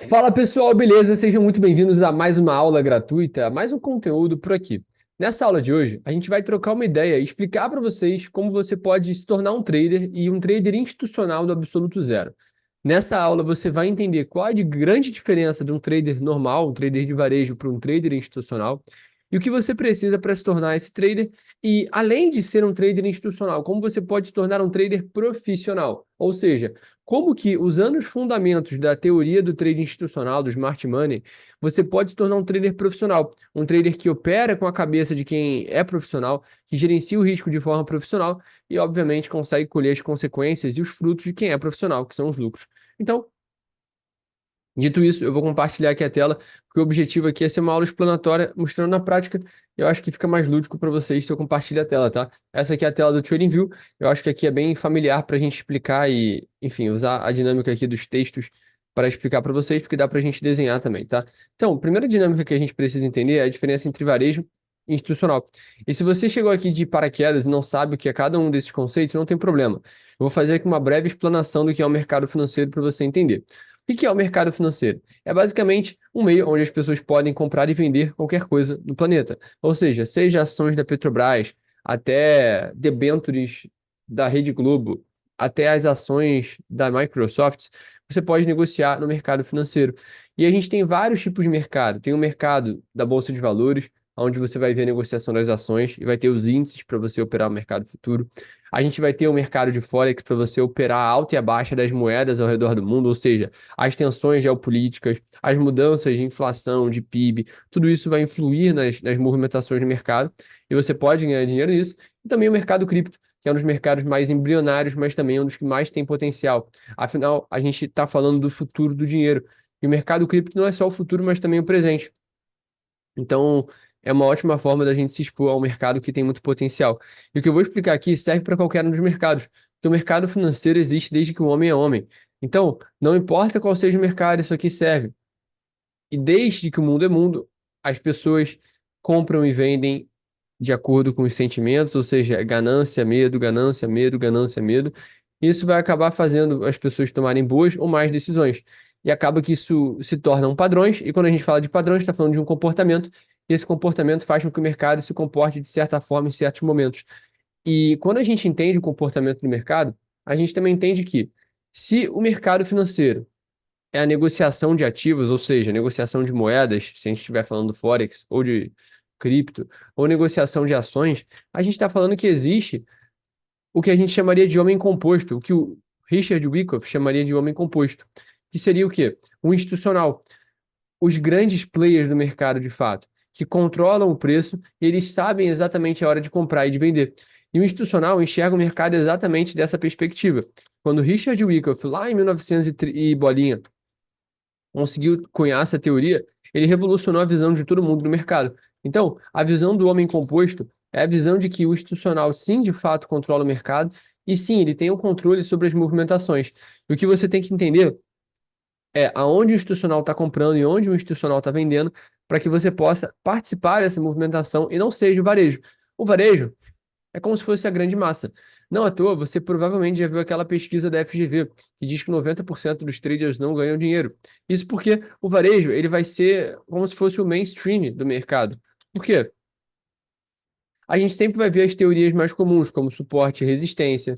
Fala pessoal, beleza? Sejam muito bem-vindos a mais uma aula gratuita, a mais um conteúdo por aqui. Nessa aula de hoje, a gente vai trocar uma ideia e explicar para vocês como você pode se tornar um trader e um trader institucional do absoluto zero. Nessa aula, você vai entender qual a grande diferença de um trader normal, um trader de varejo, para um trader institucional, e o que você precisa para se tornar esse trader. E além de ser um trader institucional, como você pode se tornar um trader profissional, ou seja, como que, usando os fundamentos da teoria do trade institucional, do smart money, você pode se tornar um trader profissional, um trader que opera com a cabeça de quem é profissional, que gerencia o risco de forma profissional e, obviamente, consegue colher as consequências e os frutos de quem é profissional, que são os lucros. Então, dito isso, eu vou compartilhar aqui a tela, porque o objetivo aqui é ser uma aula explanatória, mostrando na prática. Eu acho que fica mais lúdico para vocês se eu compartilhar a tela, tá? Essa aqui é a tela do TradingView. Eu acho que aqui é bem familiar para a gente explicar e, enfim, usar a dinâmica aqui dos textos para explicar para vocês, porque dá para a gente desenhar também, tá? Então, a primeira dinâmica que a gente precisa entender é a diferença entre varejo e institucional. E se você chegou aqui de paraquedas e não sabe o que é cada um desses conceitos, não tem problema. Eu vou fazer aqui uma breve explanação do que é o mercado financeiro para você entender. O que é o mercado financeiro? É basicamente um meio onde as pessoas podem comprar e vender qualquer coisa no planeta. Ou seja ações da Petrobras, até debêntures da Rede Globo, até as ações da Microsoft, você pode negociar no mercado financeiro. E a gente tem vários tipos de mercado. Tem o mercado da Bolsa de Valores, onde você vai ver a negociação das ações e vai ter os índices para você operar o mercado futuro. A gente vai ter o mercado de Forex para você operar a alta e a baixa das moedas ao redor do mundo, ou seja, as tensões geopolíticas, as mudanças de inflação, de PIB, tudo isso vai influir nas movimentações do mercado e você pode ganhar dinheiro nisso. E também o mercado cripto, que é um dos mercados mais embrionários, mas também um dos que mais tem potencial. Afinal, a gente está falando do futuro do dinheiro. E o mercado cripto não é só o futuro, mas também o presente. Então, é uma ótima forma da gente se expor ao mercado que tem muito potencial. E o que eu vou explicar aqui serve para qualquer um dos mercados. Porque o mercado financeiro existe desde que o homem é homem. Então, não importa qual seja o mercado, isso aqui serve. E desde que o mundo é mundo, as pessoas compram e vendem de acordo com os sentimentos, ou seja, ganância, medo, ganância, medo, ganância, medo. Isso vai acabar fazendo as pessoas tomarem boas ou más decisões. E acaba que isso se tornam padrões, e quando a gente fala de padrões, está falando de um comportamento, e esse comportamento faz com que o mercado se comporte de certa forma em certos momentos. E quando a gente entende o comportamento do mercado, a gente também entende que se o mercado financeiro é a negociação de ativos, ou seja, negociação de moedas, se a gente estiver falando do Forex ou de cripto, ou negociação de ações, a gente está falando que existe o que a gente chamaria de homem composto, o que o Richard Wyckoff chamaria de homem composto, que seria o quê? Um institucional, os grandes players do mercado de fato, que controlam o preço e eles sabem exatamente a hora de comprar e de vender. E o institucional enxerga o mercado exatamente dessa perspectiva. Quando Richard Wyckoff, lá em 1900 e bolinha, conseguiu cunhar essa teoria, ele revolucionou a visão de todo mundo no mercado. Então, a visão do homem composto é a visão de que o institucional, sim, de fato, controla o mercado, e sim, ele tem o controle sobre as movimentações. E o que você tem que entender é aonde o institucional está comprando e onde o institucional está vendendo, para que você possa participar dessa movimentação e não seja o varejo. O varejo é como se fosse a grande massa. Não à toa, você provavelmente já viu aquela pesquisa da FGV, que diz que 90% dos traders não ganham dinheiro. Isso porque o varejo ele vai ser como se fosse o mainstream do mercado. Por quê? A gente sempre vai ver as teorias mais comuns, como suporte e resistência,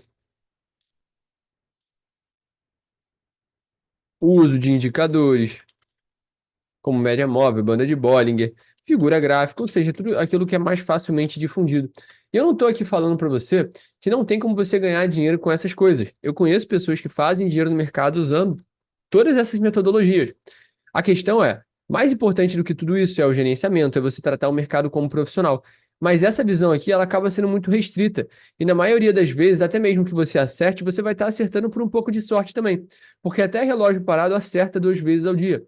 o uso de indicadores, como média móvel, banda de Bollinger, figura gráfica, ou seja, tudo aquilo que é mais facilmente difundido. E eu não estou aqui falando para você que não tem como você ganhar dinheiro com essas coisas. Eu conheço pessoas que fazem dinheiro no mercado usando todas essas metodologias. A questão é, mais importante do que tudo isso é o gerenciamento, é você tratar o mercado como profissional. Mas essa visão aqui, ela acaba sendo muito restrita. E na maioria das vezes, até mesmo que você acerte, você vai estar acertando por um pouco de sorte também. Porque até relógio parado acerta 2 vezes ao dia.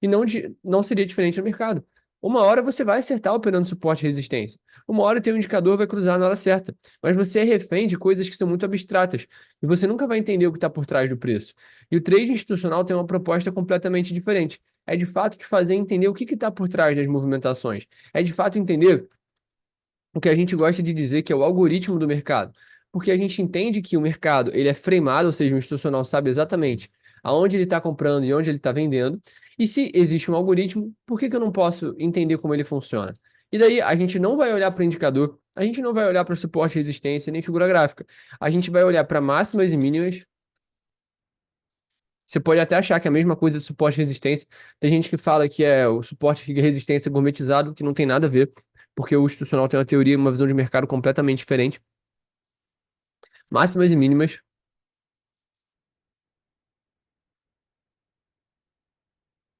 E não seria diferente no mercado. Uma hora você vai acertar operando suporte e resistência. Uma hora o teu indicador vai cruzar na hora certa. Mas você é refém de coisas que são muito abstratas. E você nunca vai entender o que está por trás do preço. E o trade institucional tem uma proposta completamente diferente. É de fato te fazer entender o que está por trás das movimentações. É de fato entender o que a gente gosta de dizer que é o algoritmo do mercado. Porque a gente entende que o mercado ele é frameado, ou seja, o institucional sabe exatamente aonde ele está comprando e onde ele está vendendo. E se existe um algoritmo, por que que eu não posso entender como ele funciona? E daí a gente não vai olhar para o indicador, a gente não vai olhar para suporte, resistência, nem figura gráfica. A gente vai olhar para máximas e mínimas. Você pode até achar que é a mesma coisa de suporte e resistência. Tem gente que fala que é o suporte e resistência gourmetizado, que não tem nada a ver, porque o institucional tem uma teoria e uma visão de mercado completamente diferente. Máximas e mínimas.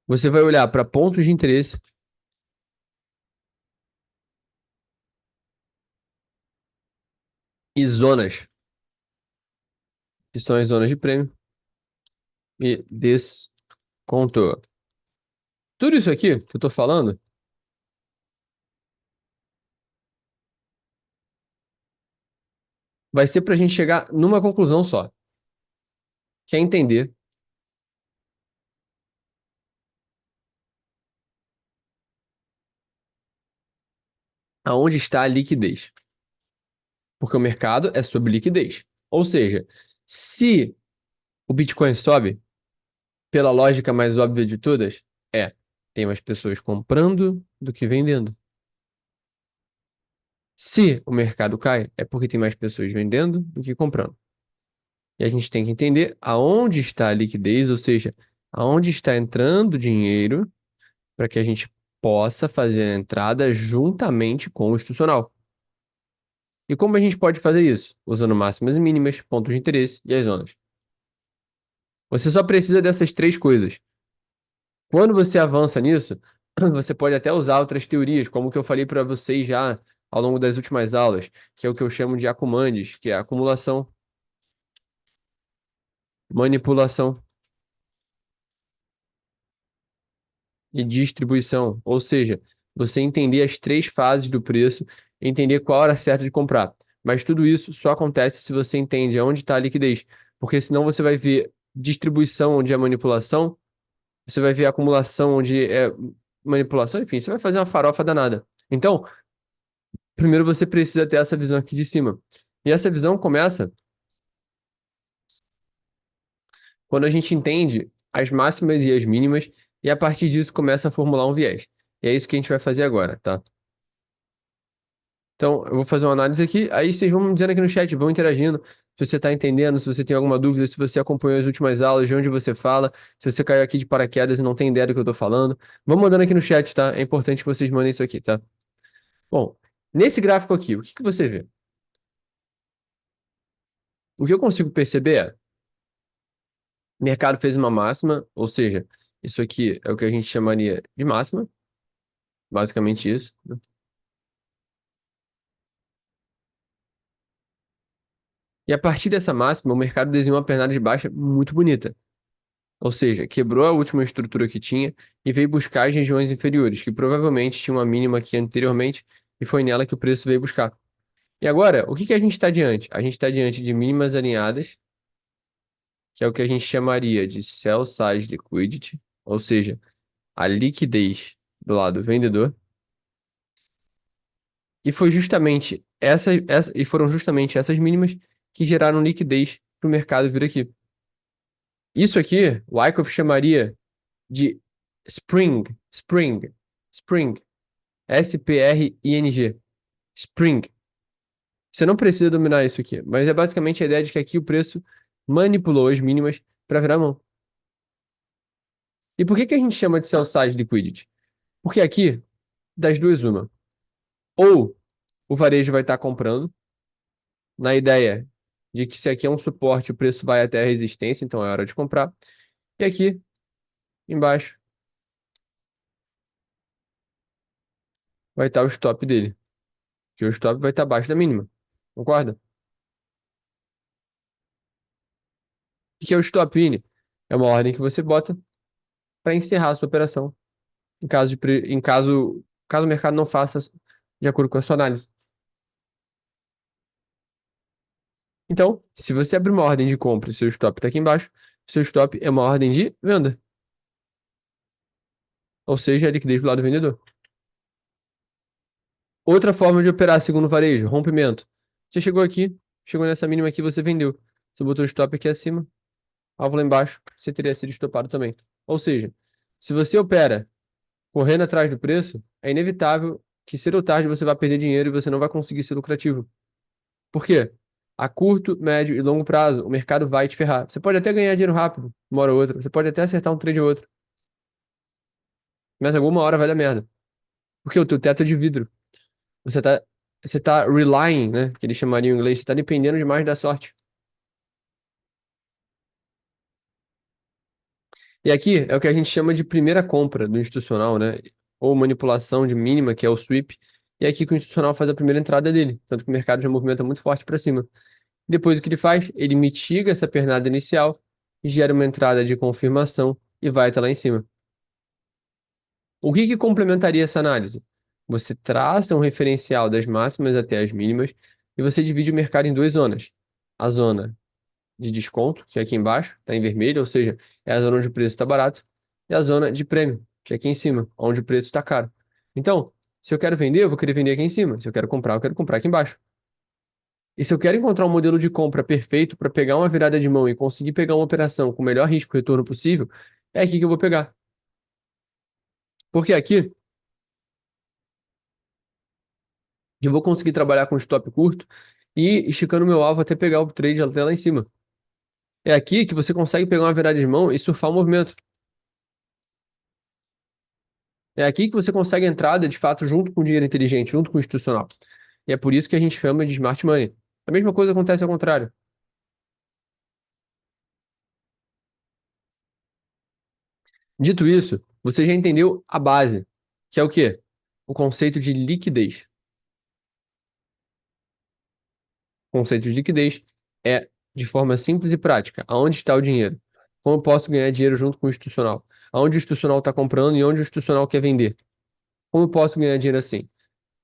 Você vai olhar para pontos de interesse e zonas, que são as zonas de prêmio e desconto. Tudo isso aqui que eu estou falando vai ser para a gente chegar numa conclusão só, que é entender aonde está a liquidez. Porque o mercado é sobre liquidez. Ou seja, se o Bitcoin sobe, pela lógica mais óbvia de todas, tem mais pessoas comprando do que vendendo. Se o mercado cai, é porque tem mais pessoas vendendo do que comprando. E a gente tem que entender aonde está a liquidez, ou seja, aonde está entrando dinheiro para que a gente possa fazer a entrada juntamente com o institucional. E como a gente pode fazer isso? Usando máximas e mínimas, pontos de interesse e as zonas. Você só precisa dessas três coisas. Quando você avança nisso, você pode até usar outras teorias, como o que eu falei para vocês já ao longo das últimas aulas, que é o que eu chamo de acumulantes, que é acumulação, manipulação e distribuição. Ou seja, você entender as três fases do preço, entender qual a hora certa de comprar. Mas tudo isso só acontece se você entende aonde está a liquidez, porque senão você vai ver distribuição onde é manipulação, você vai ver acumulação onde é manipulação, enfim, você vai fazer uma farofa danada. Então, primeiro você precisa ter essa visão aqui de cima. E essa visão começa quando a gente entende as máximas e as mínimas, e a partir disso começa a formular um viés. E é isso que a gente vai fazer agora, tá? Então, eu vou fazer uma análise aqui, aí vocês vão me dizendo aqui no chat, vão interagindo, se você está entendendo, se você tem alguma dúvida, se você acompanhou as últimas aulas, de onde você fala, se você caiu aqui de paraquedas e não tem ideia do que eu estou falando, vão mandando aqui no chat, tá? É importante que vocês mandem isso aqui, tá? Bom, nesse gráfico aqui, o que que você vê? O que eu consigo perceber é o mercado fez uma máxima, ou seja, isso aqui é o que a gente chamaria de máxima, basicamente isso, né? E a partir dessa máxima, o mercado desenhou uma pernada de baixa muito bonita. Ou seja, quebrou a última estrutura que tinha e veio buscar as regiões inferiores, que provavelmente tinham uma mínima aqui anteriormente, e foi nela que o preço veio buscar. E agora, o que que a gente está diante? A gente está diante de mínimas alinhadas, que é o que a gente chamaria de sell side liquidity, ou seja, a liquidez do lado vendedor. E foi justamente e foram justamente essas mínimas que geraram liquidez para o mercado vir aqui. Isso aqui, o Wyckoff chamaria de spring, S-P-R-I-N-G, spring. Você não precisa dominar isso aqui, mas é basicamente a ideia de que aqui o preço manipulou as mínimas para virar mão. E por que que a gente chama de sell side liquidity? Porque aqui, das duas, uma. Ou o varejo vai estar comprando, na ideia de que se aqui é um suporte, o preço vai até a resistência, então é hora de comprar. E aqui embaixo vai estar o stop dele, que o stop vai estar abaixo da mínima. Concorda? O que é o stop in? É uma ordem que você bota para encerrar a sua operação, caso o mercado não faça de acordo com a sua análise. Então, se você abrir uma ordem de compra e seu stop está aqui embaixo, seu stop é uma ordem de venda, ou seja, a liquidez do lado vendedor. Outra forma de operar segundo o varejo, rompimento. Você chegou aqui, chegou nessa mínima aqui, você vendeu. Você botou o stop aqui acima, alvo lá embaixo, você teria sido estopado também. Ou seja, se você opera correndo atrás do preço, é inevitável que cedo ou tarde você vai perder dinheiro e você não vai conseguir ser lucrativo. Por quê? A curto, médio e longo prazo, o mercado vai te ferrar. Você pode até ganhar dinheiro rápido, uma hora ou outra. Você pode até acertar um trade ou outro. Mas alguma hora vai dar merda. Porque o teu teto é de vidro. Você tá, você tá relying, né? Que eles chamariam em inglês. Você tá dependendo demais da sorte. E aqui é o que a gente chama de primeira compra do institucional, né? Ou manipulação de mínima, que é o sweep. E é aqui que o institucional faz a primeira entrada dele. Tanto que o mercado já movimenta muito forte para cima. Depois o que ele faz? Ele mitiga essa pernada inicial e gera uma entrada de confirmação e vai até lá em cima. O que que complementaria essa análise? Você traça um referencial das máximas até as mínimas e você divide o mercado em duas zonas. A zona de desconto, que é aqui embaixo, está em vermelho, ou seja, é a zona onde o preço está barato, e a zona de prêmio, que é aqui em cima, onde o preço está caro. Então, se eu quero vender, eu vou querer vender aqui em cima. Se eu quero comprar, eu quero comprar aqui embaixo. E se eu quero encontrar um modelo de compra perfeito para pegar uma virada de mão e conseguir pegar uma operação com o melhor risco e retorno possível, é aqui que eu vou pegar. Porque aqui eu vou conseguir trabalhar com stop curto e esticando meu alvo até pegar o trade até lá em cima. É aqui que você consegue pegar uma virada de mão e surfar o movimento. É aqui que você consegue entrada, de fato, junto com o dinheiro inteligente, junto com o institucional. E é por isso que a gente chama de smart money. A mesma coisa acontece ao contrário. Dito isso, você já entendeu a base, que é o quê? O conceito de liquidez. O conceito de liquidez é, de forma simples e prática, aonde está o dinheiro? Como eu posso ganhar dinheiro junto com o institucional? Aonde o institucional está comprando e onde o institucional quer vender? Como eu posso ganhar dinheiro assim?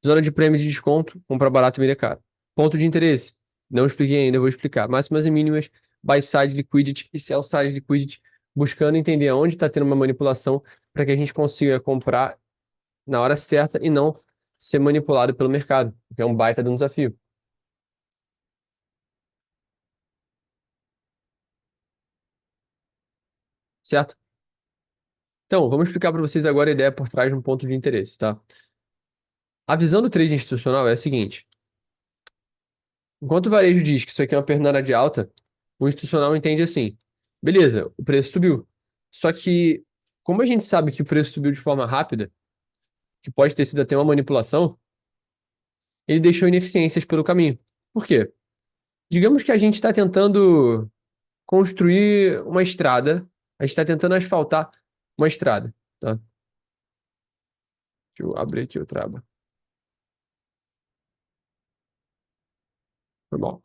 Zona de prêmio de desconto, comprar barato e vender caro. Ponto de interesse. Não expliquei ainda, eu vou explicar. Máximas e mínimas, buy side liquidity e sell side liquidity, buscando entender aonde está tendo uma manipulação para que a gente consiga comprar na hora certa e não ser manipulado pelo mercado, que é um baita de um desafio, certo? Então, vamos explicar para vocês agora a ideia por trás de um ponto de interesse, tá? A visão do trade institucional é a seguinte: enquanto o varejo diz que isso aqui é uma pernada de alta, o institucional entende assim: beleza, o preço subiu. Só que, como a gente sabe que o preço subiu de forma rápida, que pode ter sido até uma manipulação, ele deixou ineficiências pelo caminho. Por quê? Digamos que a gente está tentando construir uma estrada, a gente está tentando asfaltar uma estrada, tá? Deixa eu abrir aqui o traba. Foi mal.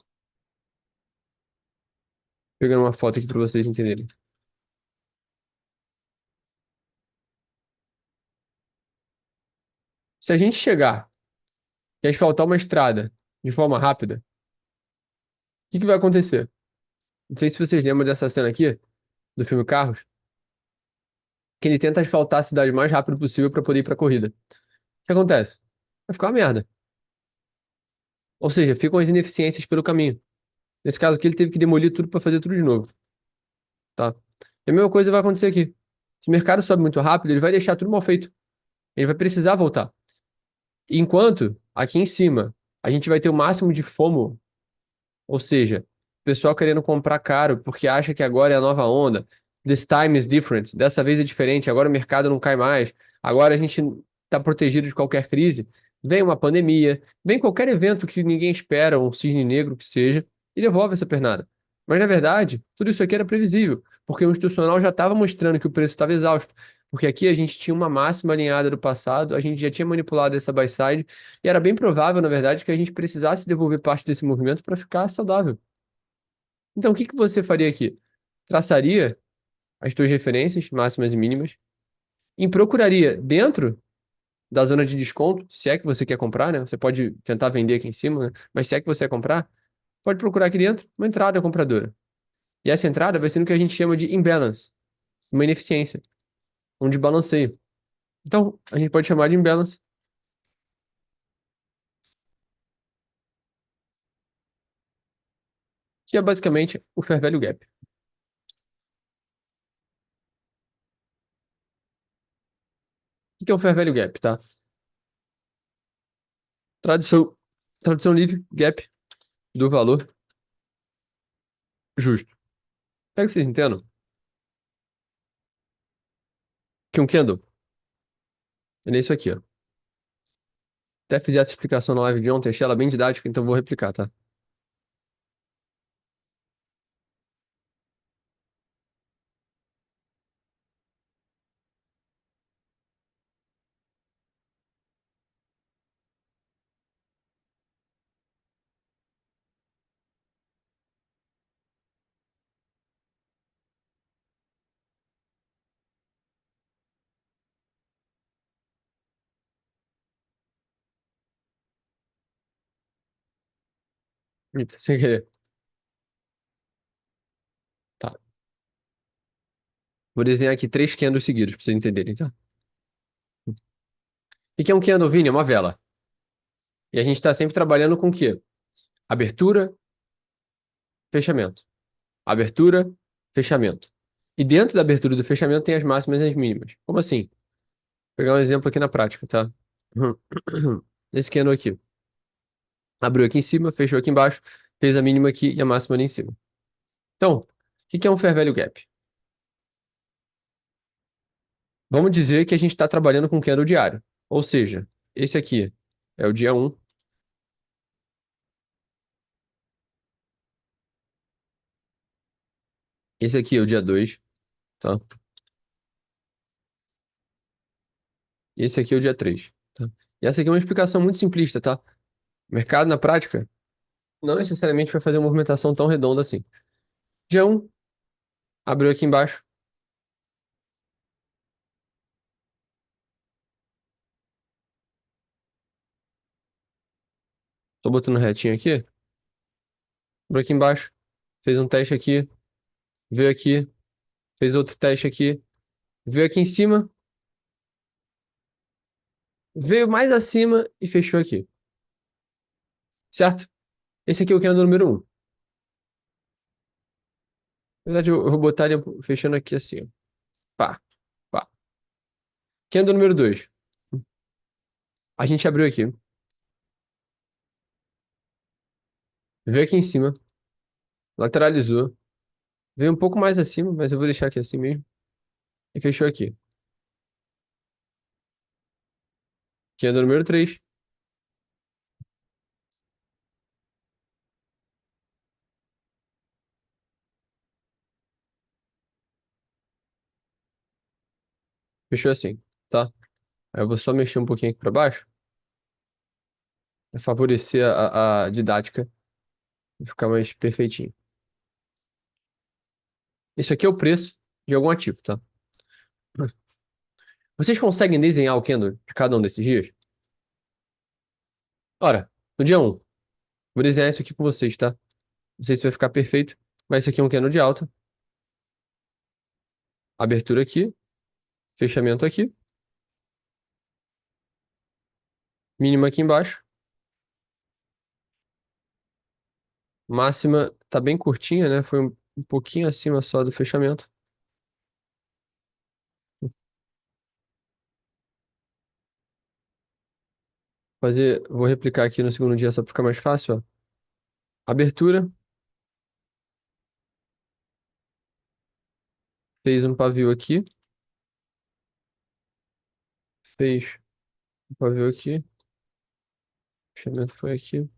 Pegando uma foto aqui para vocês entenderem. Se a gente chegar e asfaltar uma estrada de forma rápida, o que que vai acontecer? Não sei se vocês lembram dessa cena aqui, do filme Carros, que ele tenta asfaltar a cidade o mais rápido possível para poder ir para a corrida. O que acontece? Vai ficar uma merda. Ou seja, ficam as ineficiências pelo caminho. Nesse caso aqui, ele teve que demolir tudo para fazer tudo de novo, tá? E a mesma coisa vai acontecer aqui. Se o mercado sobe muito rápido, ele vai deixar tudo mal feito. Ele vai precisar voltar. Enquanto aqui em cima a gente vai ter o máximo de FOMO, ou seja, o pessoal querendo comprar caro porque acha que agora é a nova onda. This time is different. Dessa vez é diferente. Agora o mercado não cai mais. Agora a gente está protegido de qualquer crise. Vem uma pandemia, vem qualquer evento que ninguém espera, um cisne negro que seja, e devolve essa pernada. Mas na verdade, tudo isso aqui era previsível, porque o institucional já estava mostrando que o preço estava exausto. Porque aqui a gente tinha uma máxima alinhada do passado, a gente já tinha manipulado essa buy side, e era bem provável, na verdade, que a gente precisasse devolver parte desse movimento para ficar saudável. Então, o que que você faria aqui? Traçaria as tuas referências, máximas e mínimas, e procuraria dentro da zona de desconto, se é que você quer comprar, né? Você pode tentar vender aqui em cima, né? Mas se é que você quer comprar, pode procurar aqui dentro uma entrada compradora. E essa entrada vai ser no que a gente chama de imbalance, uma ineficiência, um desbalanceio. Então, a gente pode chamar de imbalance, que é basicamente o fair value gap. O que é o Fair Value Gap, tá? Tradução, tradução livre, gap do valor justo. Espero que vocês entendam que um candle é isso aqui, ó. Até fiz essa explicação na live de ontem, achei ela bem didática, então vou replicar, tá? Eita, sem querer. Tá. Vou desenhar aqui três candles seguidos pra vocês entenderem, tá? O que é um candle, Vini? É uma vela. E a gente está sempre trabalhando com o quê? Abertura, fechamento. Abertura, fechamento. E dentro da abertura e do fechamento tem as máximas e as mínimas. Como assim? Vou pegar um exemplo aqui na prática, tá? Esse candle aqui. Abriu aqui em cima, fechou aqui embaixo, fez a mínima aqui e a máxima ali em cima. Então, o que é um Fair Value Gap? Vamos dizer que a gente está trabalhando com candle diário. Ou seja, esse aqui é o dia um, esse aqui é o dia 2, tá? E esse aqui é o dia 3, tá? E essa aqui é uma explicação muito simplista, tá? O mercado, na prática, não necessariamente vai fazer uma movimentação tão redonda assim. Dia um abriu aqui embaixo, tô botando retinho aqui, abriu aqui embaixo, fez um teste aqui, veio aqui, fez outro teste aqui, veio aqui em cima, veio mais acima e fechou aqui, certo? Esse aqui é o candle número um. Na verdade, eu vou botar ele fechando aqui assim, ó. Pá, pá. Candle número 2. A gente abriu aqui, veio aqui em cima, lateralizou, veio um pouco mais acima, mas eu vou deixar aqui assim mesmo, e fechou aqui. Candle número 3. Fechou assim, tá? Aí eu vou só mexer um pouquinho aqui para baixo, para favorecer a didática e ficar mais perfeitinho. Isso aqui é o preço de algum ativo, tá? Vocês conseguem desenhar o candle de cada um desses dias? Ora, no dia um, vou desenhar isso aqui com vocês, tá? Não sei se vai ficar perfeito, mas isso aqui é um candle de alta, abertura aqui, fechamento aqui, mínima aqui embaixo, máxima tá bem curtinha, né? Foi um pouquinho acima só do fechamento. Vou replicar aqui no segundo dia só para ficar mais fácil, ó. Abertura, fez um pavio aqui, fez um pavio aqui, fechamento foi aqui,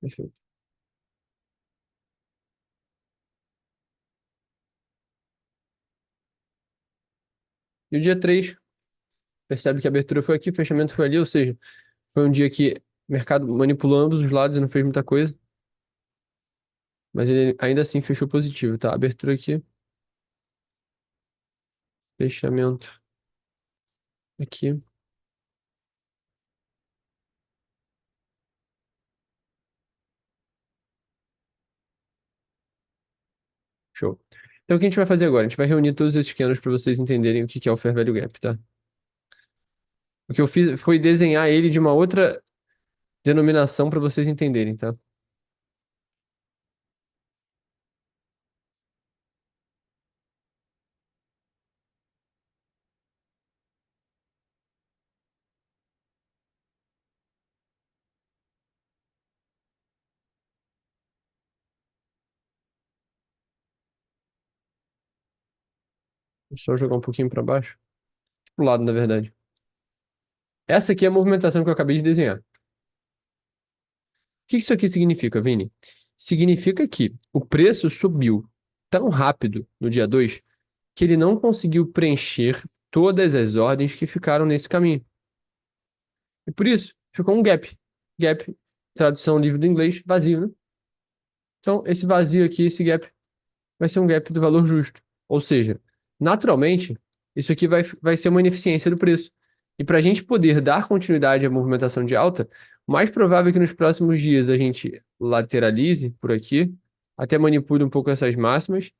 perfeito. E o dia 3 percebe que a abertura foi aqui, o fechamento foi ali, ou seja, foi um dia que o mercado manipulou ambos os lados e não fez muita coisa, mas ele ainda assim fechou positivo, tá? Abertura aqui, fechamento aqui, show. Então o que a gente vai fazer agora? A gente vai reunir todos esses candles para vocês entenderem o que que é o Fair Value Gap, tá? O que eu fiz foi desenhar ele de uma outra denominação para vocês entenderem, tá? Deixa eu jogar um pouquinho para baixo. Pro lado, na verdade. Essa aqui é a movimentação que eu acabei de desenhar. O que isso aqui significa, Vini? Significa que o preço subiu tão rápido no dia 2 que ele não conseguiu preencher todas as ordens que ficaram nesse caminho. E por isso, ficou um gap. Gap, tradução livre do inglês, vazio, né? Então, esse vazio aqui, esse gap, vai ser um gap do valor justo. Ou seja, naturalmente, isso aqui vai ser uma ineficiência do preço. E para a gente poder dar continuidade à movimentação de alta, o mais provável é que nos próximos dias a gente lateralize por aqui, até manipule um pouco essas máximas,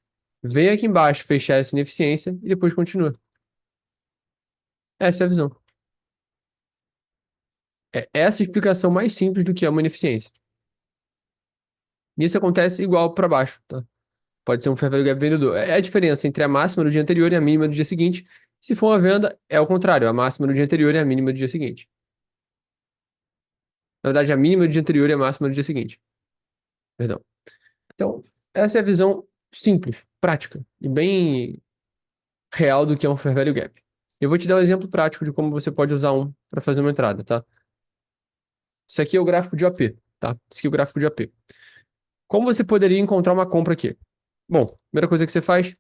venha aqui embaixo fechar essa ineficiência e depois continua. Essa é a visão. É essa a explicação mais simples do que é uma ineficiência. Isso acontece igual para baixo, tá? Pode ser um fair value gap vendedor. É a diferença entre a máxima do dia anterior e a mínima do dia seguinte. Se for uma venda, é o contrário. A máxima do dia anterior e a mínima do dia seguinte. Na verdade, a mínima do dia anterior e a máxima do dia seguinte. Perdão. Então, essa é a visão simples, prática e bem real do que é um fair value gap. Eu vou te dar um exemplo prático de como você pode usar um para fazer uma entrada, tá? Isso aqui é o gráfico de OP, tá? Esse aqui é o gráfico de OP. Como você poderia encontrar uma compra aqui? Bom, primeira coisa que você faz,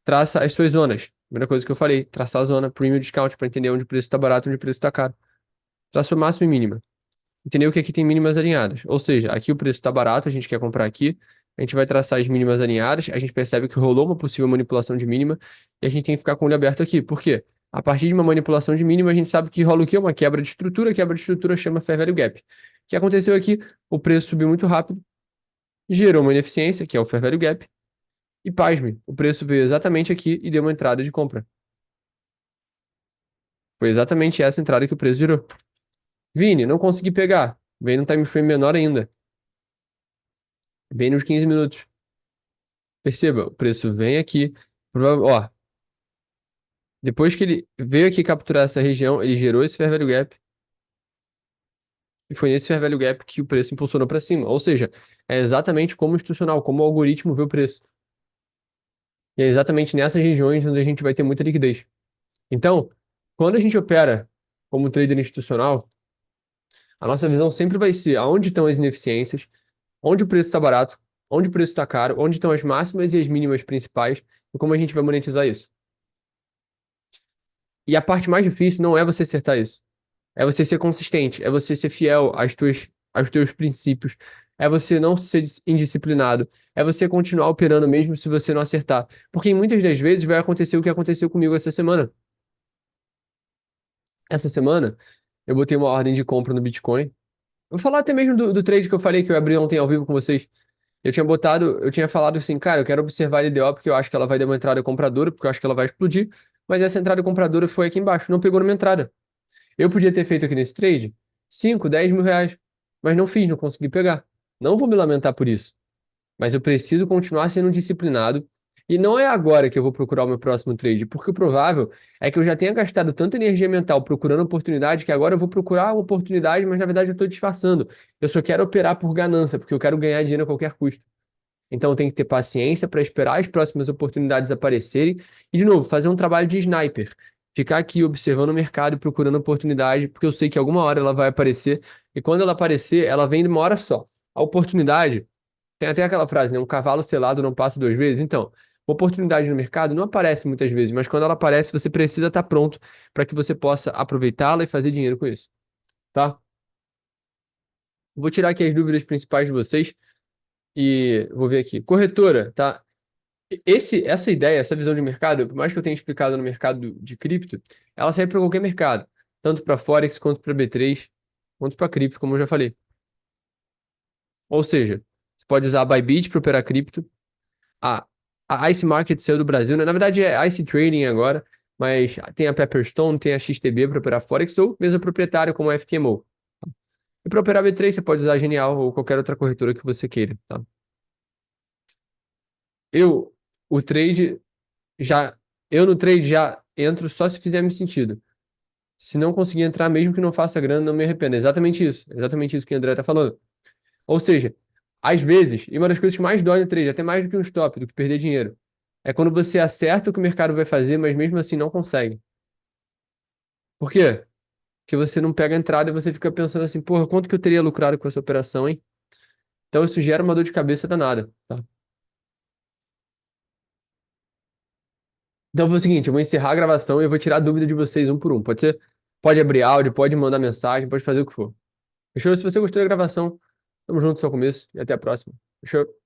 traça as suas zonas. Primeira coisa que eu falei, traçar a zona premium discount para entender onde o preço está barato e onde o preço está caro. Traça o máximo e mínima. Entendeu que aqui tem mínimas alinhadas. Ou seja, aqui o preço está barato, a gente quer comprar aqui. A gente vai traçar as mínimas alinhadas, a gente percebe que rolou uma possível manipulação de mínima e a gente tem que ficar com o olho aberto aqui. Por quê? A partir de uma manipulação de mínima, a gente sabe que rola o quê? Uma quebra de estrutura. Quebra de estrutura chama fair value gap. O que aconteceu aqui? O preço subiu muito rápido, gerou uma ineficiência, que é o fair value gap. E pasme, o preço veio exatamente aqui e deu uma entrada de compra. Foi exatamente essa entrada que o preço gerou. Vini, não consegui pegar. Vem num time frame menor ainda. Vem nos 15 minutos. Perceba, o preço vem aqui. Ó, depois que ele veio aqui capturar essa região, ele gerou esse fair value gap. E foi nesse fair value gap que o preço impulsionou para cima. Ou seja, é exatamente como institucional, como o algoritmo vê o preço. E é exatamente nessas regiões onde a gente vai ter muita liquidez. Então, quando a gente opera como trader institucional, a nossa visão sempre vai ser aonde estão as ineficiências, onde o preço está barato, onde o preço está caro, onde estão as máximas e as mínimas principais e como a gente vai monetizar isso. E a parte mais difícil não é você acertar isso. É você ser consistente, é você ser fiel aos teus princípios, é você não ser indisciplinado, é você continuar operando mesmo se você não acertar. Porque muitas das vezes vai acontecer o que aconteceu comigo essa semana. Essa semana, eu botei uma ordem de compra no Bitcoin. Vou falar até mesmo do trade que eu falei que eu abri ontem ao vivo com vocês. Eu tinha falado assim, cara, eu quero observar a LDO porque eu acho que ela vai dar uma entrada compradora, porque eu acho que ela vai explodir, mas essa entrada compradora foi aqui embaixo, não pegou na minha entrada. Eu podia ter feito aqui nesse trade 5, 10 mil reais, mas não fiz, não consegui pegar. Não vou me lamentar por isso, mas eu preciso continuar sendo disciplinado. E não é agora que eu vou procurar o meu próximo trade, porque o provável é que eu já tenha gastado tanta energia mental procurando oportunidade que agora eu vou procurar uma oportunidade, mas na verdade eu estou disfarçando. Eu só quero operar por ganância, porque eu quero ganhar dinheiro a qualquer custo. Então eu tenho que ter paciência para esperar as próximas oportunidades aparecerem e, de novo, fazer um trabalho de sniper. Ficar aqui observando o mercado e procurando oportunidade, porque eu sei que alguma hora ela vai aparecer e quando ela aparecer, ela vem de uma hora só. A oportunidade, tem até aquela frase, né? Um cavalo selado não passa duas vezes. Então, oportunidade no mercado não aparece muitas vezes, mas quando ela aparece, você precisa estar pronto para que você possa aproveitá-la e fazer dinheiro com isso, tá? Vou tirar aqui as dúvidas principais de vocês e vou ver aqui. Corretora, tá? Essa ideia, essa visão de mercado, por mais que eu tenha explicado no mercado de cripto, ela serve para qualquer mercado, tanto para Forex quanto para B3, quanto para cripto, como eu já falei. Ou seja, você pode usar a Bybit para operar cripto, a, a Ice Market saiu do Brasil, né? Na verdade é Ice Trading agora, mas tem a Pepperstone, tem a XTB para operar Forex ou mesmo proprietário como a FTMO. E para operar B3 você pode usar a Genial ou qualquer outra corretora que você queira, tá? Eu, o trade já, eu no trade já entro só se fizer sentido. Se não conseguir entrar, mesmo que não faça grana, não me arrependo. É exatamente isso que o André tá falando. Ou seja, às vezes, e uma das coisas que mais dói no trade, até mais do que um stop, do que perder dinheiro, É quando você acerta o que o mercado vai fazer, mas mesmo assim não consegue. Por quê? Porque você não pega a entrada e você fica pensando assim, porra, quanto que eu teria lucrado com essa operação, hein? Então isso gera uma dor de cabeça danada, tá? Então foi o seguinte, eu vou encerrar a gravação e eu vou tirar a dúvida de vocês um por um. Pode ser? Pode abrir áudio, pode mandar mensagem, pode fazer o que for. Fechou? Se você gostou da gravação, tamo junto no seu começo e até a próxima. Fechou?